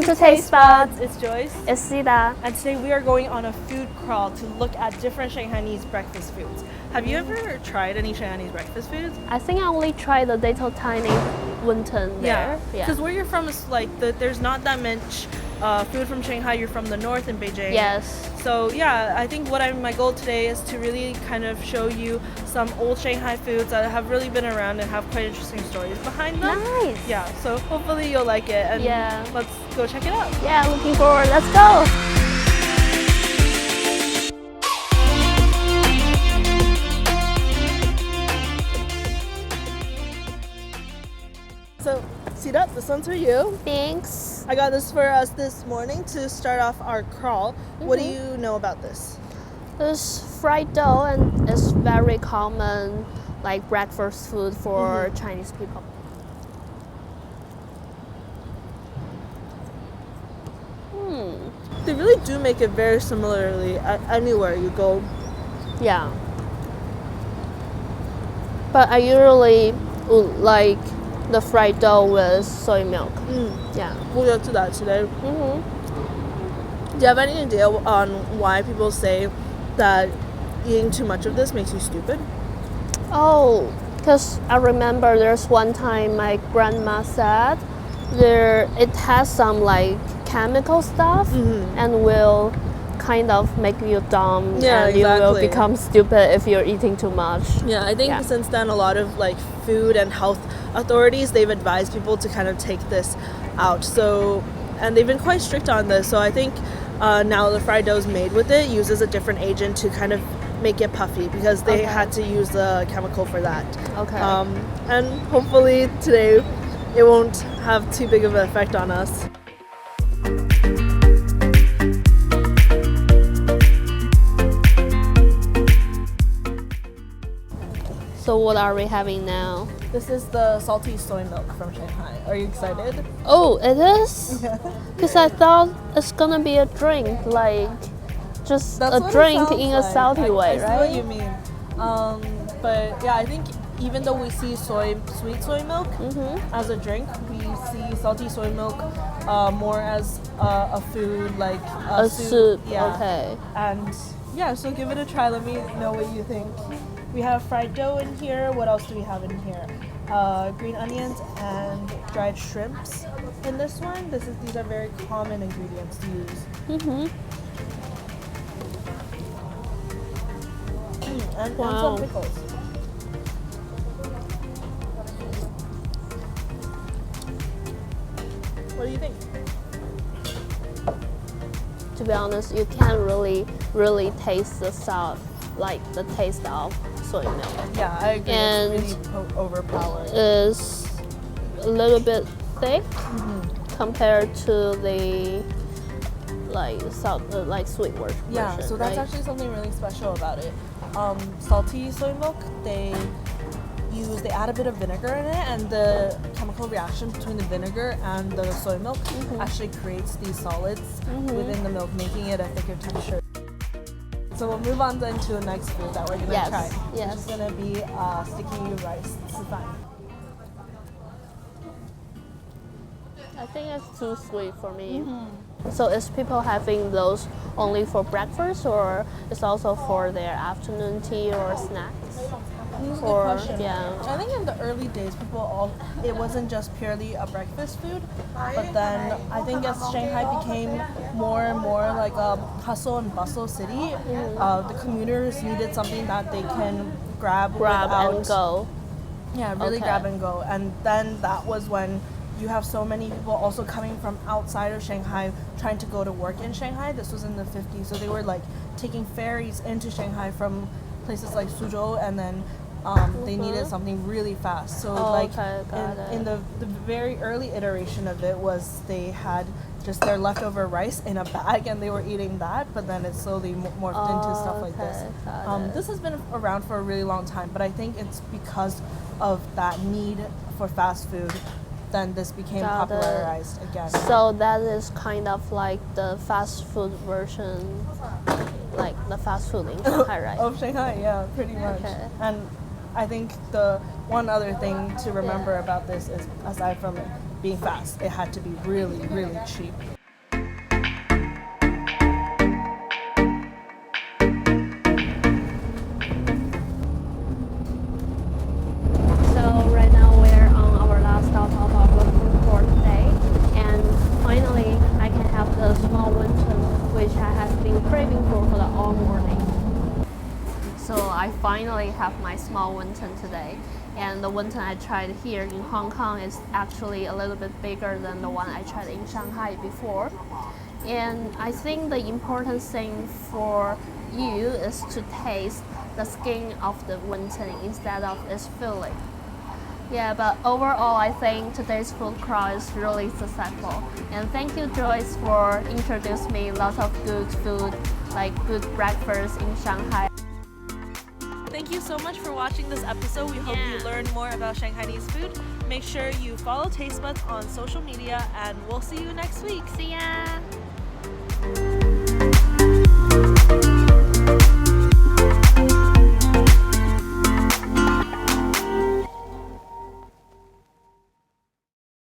to Taste Buds. It's Joyce. It's Sida. And today we are going on a food crawl to look at different Shanghainese breakfast foods. Have you ever tried any Shanghainese breakfast foods? I think I only tried the little tiny wonton there. Because where you're from is like, there's not that much food from Shanghai. You're from the north in Beijing. Yes. So yeah, I think my goal today is to really kind of show you some old Shanghai foods that have really been around and have quite interesting stories behind them. Nice. Yeah, so hopefully you'll like it, and let's go check it out. Yeah, looking forward. Let's go. So, Sida, this one's for you. Thanks. I got this for us this morning to start off our crawl. What do you know about this? It's fried dough, and it's very common, like breakfast food for Chinese people. They really do make it very similarly anywhere you go. Yeah. But I usually would like the fried dough with soy milk. Yeah. We'll get to that today. Do you have any idea on why people say that eating too much of this makes you stupid? Oh, because I remember there's one time my grandma said it has some like chemical stuff and will kind of make you dumb and you will become stupid if you're eating too much. Yeah, I think since then a lot of like food and health authorities, they've advised people to kind of take this out. So, and they've been quite strict on this. So I think now the fried doughs made with it uses a different agent to kind of make it puffy because they had to use the chemical for that. Okay. And hopefully today it won't have too big of an effect on us. So what are we having now? This is the salty soy milk from Shanghai. Are you excited? Oh, it is? Because I thought it's gonna be a drink, like just a drink in a salty way, right? I see what you mean. But yeah, I think even though we see sweet soy milk as a drink, we see salty soy milk more as a food, like a soup. Yeah. Okay. And yeah, so give it a try. Let me know what you think. We have fried dough in here. What else do we have in here? Green onions and dried shrimps in this one. These are very common ingredients to use. And some pickles. What do you think? To be honest, you can't really taste the salt, like the taste of soy milk. Yeah, I agree. And it's really overpowering. It's a little bit thick compared to the like sweet version. Yeah, so that's actually something really special about it. Salty soy milk, they add a bit of vinegar in it, and the chemical reaction between the vinegar and the soy milk actually creates these solids within the milk, making it a thicker texture. So we'll move on then to the next food that we're gonna try. Yes. Which is gonna be sticky rice. I think it's too sweet for me. So is people having those only for breakfast, or it's also for their afternoon tea or snacks? Good question. Yeah. I think in the early days, it wasn't just purely a breakfast food, but then I think as Shanghai became more and more like a hustle and bustle city, the commuters needed something that they can grab and go. Yeah, really grab and go. And then that was when you have so many people also coming from outside of Shanghai trying to go to work in Shanghai. This was in the 50s, so they were like taking ferries into Shanghai from places like Suzhou, and then they needed something really fast. So in the very early iteration of it was they had just their leftover rice in a bag and they were eating that, but then it slowly morphed into stuff like this. This has been around for a really long time, but I think it's because of that need for fast food then this became popularized again. So that is kind of like the fast food version, like the fast food in Shanghai, right? Of Shanghai, yeah, pretty much. Okay. And I think the one other thing to remember about this is, aside from it being fast, it had to be really, really cheap. I finally have my small wonton today. And the wonton I tried here in Hong Kong is actually a little bit bigger than the one I tried in Shanghai before. And I think the important thing for you is to taste the skin of the wonton instead of its filling. Yeah, but overall, I think today's food crawl is really successful. And thank you, Joyce, for introducing me lots of good food, like good breakfast in Shanghai. Thank you so much for watching this episode. We hope you learned more about Shanghainese food. Make sure you follow Taste Buds on social media, and we'll see you next week. See ya!